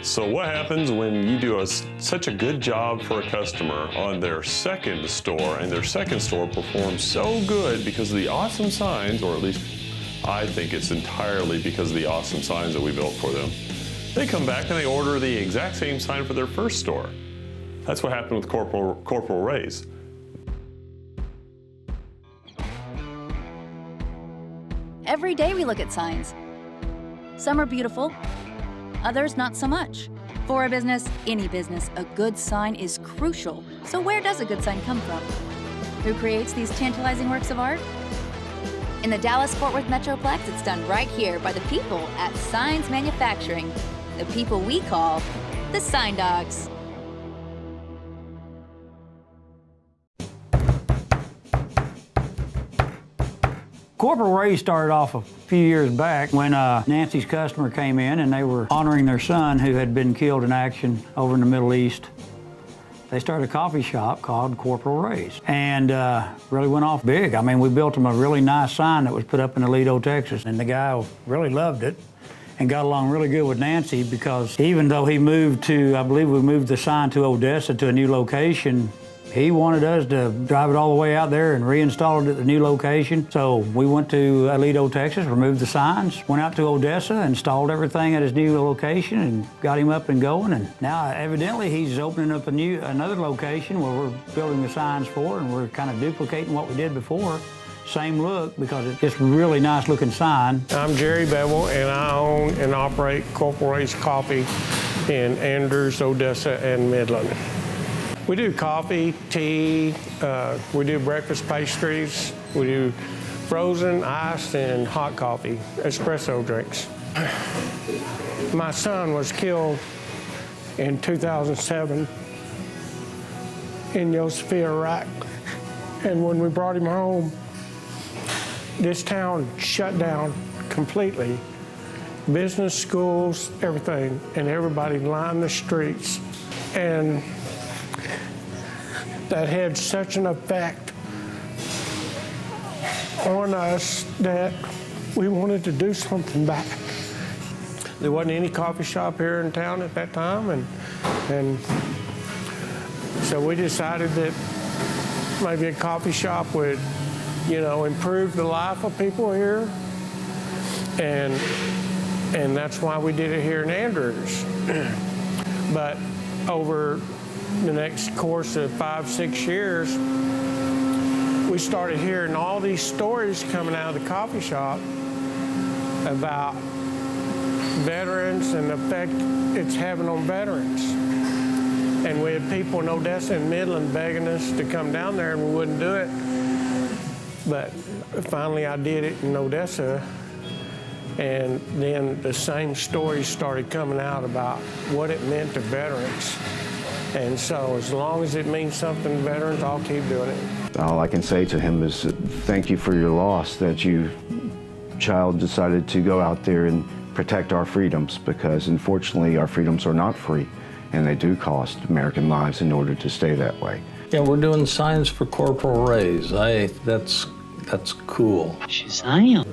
So what happens when you do such a good job for a customer on their second store, and their second store performs so good because of the awesome signs, or at least I think it's entirely because of the awesome signs that we built for them. They come back and they order the exact same sign for their first store. That's what happened with Corporal Ray's. Every day we look at signs. Some are beautiful, others not so much. For a business, any business, a good sign is crucial. So where does a good sign come from? Who creates these tantalizing works of art? In the Dallas-Fort Worth Metroplex, it's done right here by the people at Signs Manufacturing, the people we call the Sign Dawgs. Corporal Ray started off a few years back when Nancy's customer came in and they were honoring their son who had been killed in action over in the Middle East. They started a coffee shop called Corporal Ray's and really went off big. I mean, we built them a really nice sign that was put up in Aledo, Texas, and the guy really loved it and got along really good with Nancy because even though he moved to, I believe we moved the sign to Odessa to a new location, he wanted us to drive it all the way out there and reinstall it at the new location. So we went to Aledo, Texas, removed the signs, went out to Odessa, installed everything at his new location and got him up and going. And now evidently he's opening up another location where we're building the signs for, and we're kind of duplicating what we did before. Same look because it's just a really nice looking sign. I'm Jerry Bevel and I own and operate Corporal Ray's Coffee in Andrews, Odessa, and Midland. We do coffee, tea, we do breakfast pastries, we do frozen, iced, and hot coffee, espresso drinks. My son was killed in 2007 in Yosemite, Iraq. And when we brought him home, this town shut down completely. Business, schools, everything, and everybody lined the streets. And that had such an effect on us that we wanted to do something back. There wasn't any coffee shop here in town at that time, and so we decided that maybe a coffee shop would, you know, improve the life of people here, and that's why we did it here in Andrews. But over the next course of 5-6 years, we started hearing all these stories coming out of the coffee shop about veterans and the effect it's having on veterans. And we had people in Odessa and Midland begging us to come down there, and we wouldn't do it. But finally I did it in Odessa, and then the same stories started coming out about what it meant to veterans. And so as long as it means something to veterans, I'll keep doing it. All I can say to him is thank you for your loss, that you, child, decided to go out there and protect our freedoms, because unfortunately our freedoms are not free and they do cost American lives in order to stay that way. Yeah, we're doing signs for Corporal Ray's. That's cool. Shazam.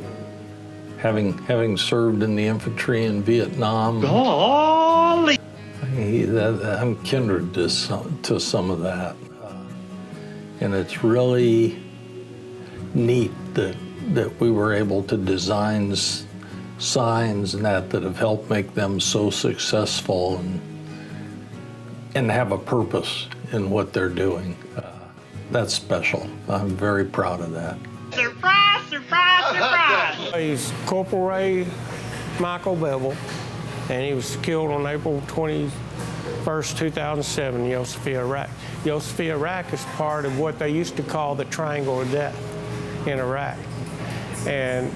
Having served in the infantry in Vietnam. Golly! I'm kindred to some of that. And it's really neat that we were able to design signs and that have helped make them so successful and have a purpose in what they're doing. That's special. I'm very proud of that. Surprise, surprise, surprise! He's Corporal Ray Michael Bevel, and he was killed on April 21st, 2007 in Yosemite, Iraq. Yosemite, Iraq is part of what they used to call the Triangle of Death in Iraq. And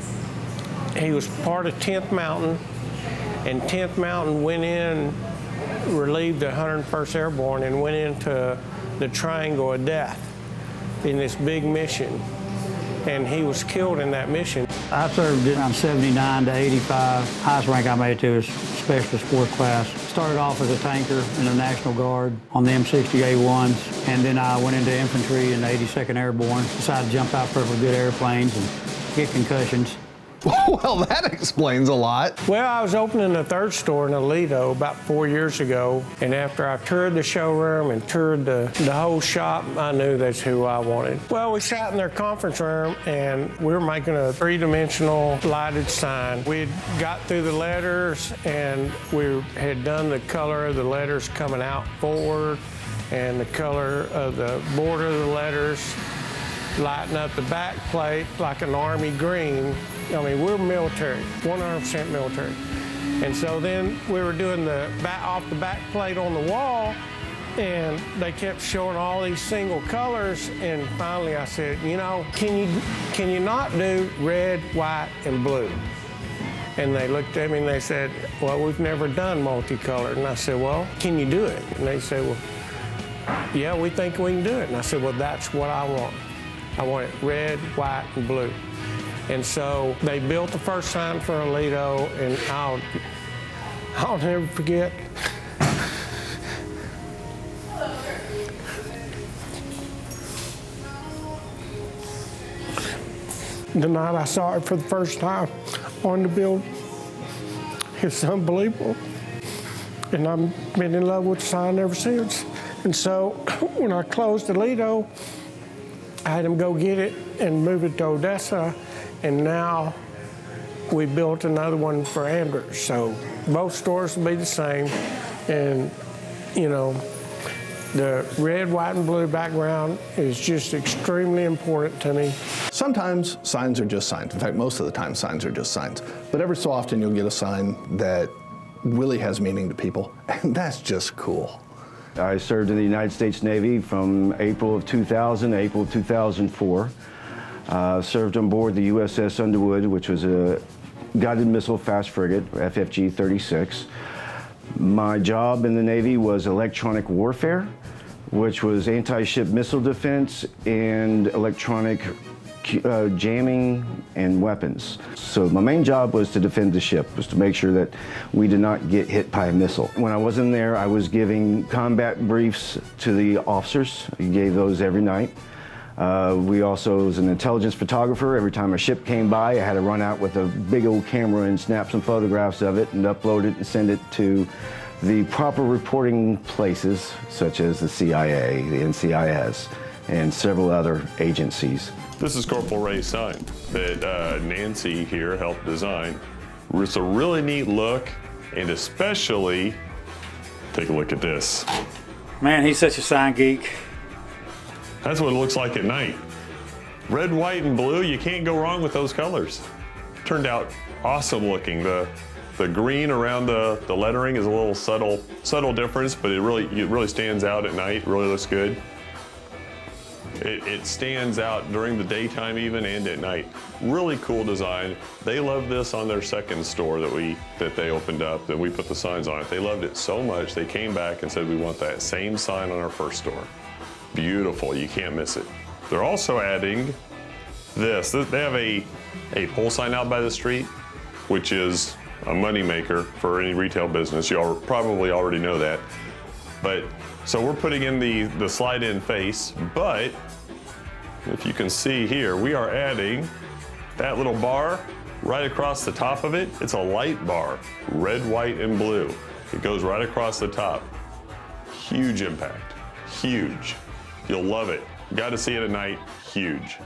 he was part of 10th Mountain, and 10th Mountain went in, relieved the 101st Airborne, and went into the Triangle of Death in this big mission. And he was killed in that mission. I served around 79 to 85. Highest rank I made it to is Specialist Fourth Class. Started off as a tanker in the National Guard on the M60A1s, and then I went into infantry in the 82nd Airborne. Decided to jump out perfectly good airplanes and get concussions. Well, that explains a lot. Well, I was opening a third store in Aledo about 4 years ago, and after I toured the showroom and toured the whole shop, I knew that's who I wanted. Well, we sat in their conference room, and we were making a three-dimensional lighted sign. We had got through the letters, and we had done the color of the letters coming out forward, and the color of the border of the letters, lighting up the back plate like an army green. I mean, we're military, 100% military. And so then we were doing the off the back plate on the wall, and they kept showing all these single colors, and finally I said, you know, can you not do red, white, and blue? And they looked at me and they said, well, we've never done multicolored. And I said, well, can you do it? And they said, well, yeah, we think we can do it. And I said, well, that's what I want. I want it red, white, and blue. And so they built the first sign for Aledo, and I'll never forget. The night I saw it for the first time on the build, it's unbelievable. And I've been in love with the sign ever since. And so when I closed Aledo, I had them go get it and move it to Odessa, and now we built another one for Andrews. So both stores will be the same, and you know, the red, white, and blue background is just extremely important to me. Sometimes signs are just signs. In fact, most of the time signs are just signs. But every so often you'll get a sign that really has meaning to people, and that's just cool. I served in the United States Navy from April of 2000 to April of 2004. Served on board the USS Underwood, which was a guided missile fast frigate, FFG-36. My job in the Navy was electronic warfare, which was anti-ship missile defense and electronic jamming and weapons. So my main job was to defend the ship, was to make sure that we did not get hit by a missile. When I was in there, I was giving combat briefs to the officers. I gave those every night. We also, as an intelligence photographer, every time a ship came by, I had to run out with a big old camera and snap some photographs of it and upload it and send it to the proper reporting places, such as the CIA, the NCIS, and several other agencies. This is Corporal Ray's sign that Nancy here helped design. It's a really neat look, and especially, take a look at this. Man, he's such a sign geek. That's what it looks like at night. Red, white, and blue, you can't go wrong with those colors. Turned out awesome looking. The green around the lettering is a little subtle difference, but it really stands out at night, really looks good. It stands out during the daytime even and at night. Really cool design. They love this on their second store that they opened up, that we put the signs on it. They loved it so much, they came back and said, we want that same sign on our first store. Beautiful, you can't miss it. They're also adding this. They have a pole sign out by the street, which is a moneymaker for any retail business. You probably already know that. But so we're putting in the slide-in face, but if you can see here, we are adding that little bar right across the top of it. It's a light bar, red, white, and blue. It goes right across the top. Huge impact, huge. You'll love it. Got to see it at night, huge.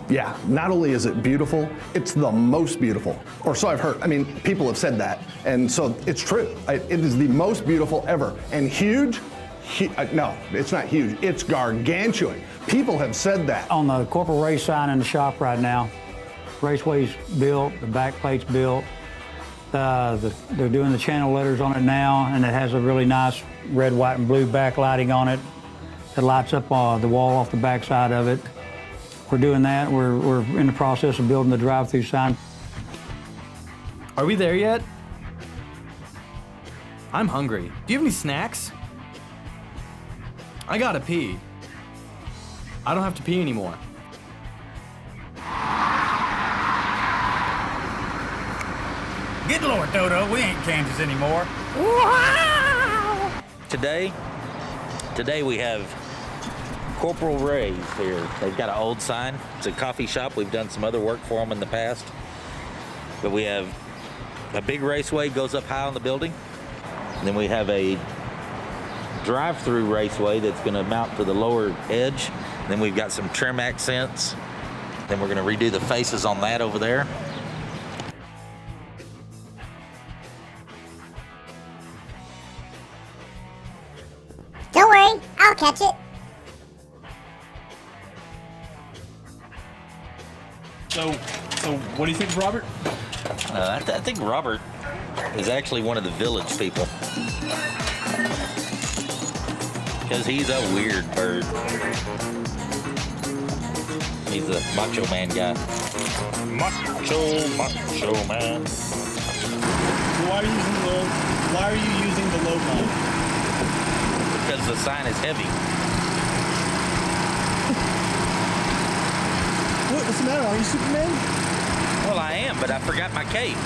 Yeah, not only is it beautiful, it's the most beautiful. Or so I've heard. I mean, people have said that. And so it's true. It is the most beautiful ever. And huge? No, it's not huge. It's gargantuan. People have said that. On the Corporal Ray sign in the shop right now, Raceway's built, the backplate's built. They're doing the channel letters on it now, and it has a really nice red, white, and blue backlighting on it. It lights up the wall off the backside of it. We're doing that. We're in the process of building the drive-through sign. Are we there yet? I'm hungry. Do you have any snacks? I gotta pee. I don't have to pee anymore. Good Lord, Dodo, we ain't Kansas anymore. Wow! Today we have Corporal Ray's here. They've got an old sign. It's a coffee shop. We've done some other work for them in the past. But we have a big raceway goes up high on the building. And then we have a drive-through raceway that's going to mount to the lower edge. Then we've got some trim accents. Then we're going to redo the faces on that over there. Don't worry, I'll catch it. So what do you think of Robert? I think Robert is actually one of the village people. Because he's a weird bird. He's a macho man guy. Macho man. Why are you using the logo? Because the sign is heavy. What's the matter? Are you Superman? Well, I am, but I forgot my cape.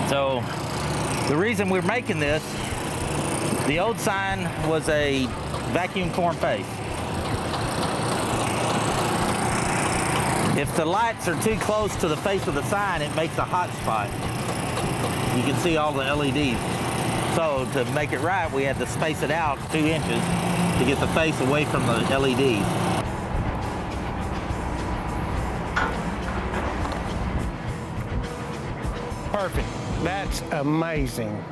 So the reason we're making this, the old sign was a vacuum form face. If the lights are too close to the face of the sign, it makes a hot spot. You can see all the LEDs. So to make it right, we had to space it out 2 inches to get the face away from the LEDs. Perfect. That's amazing.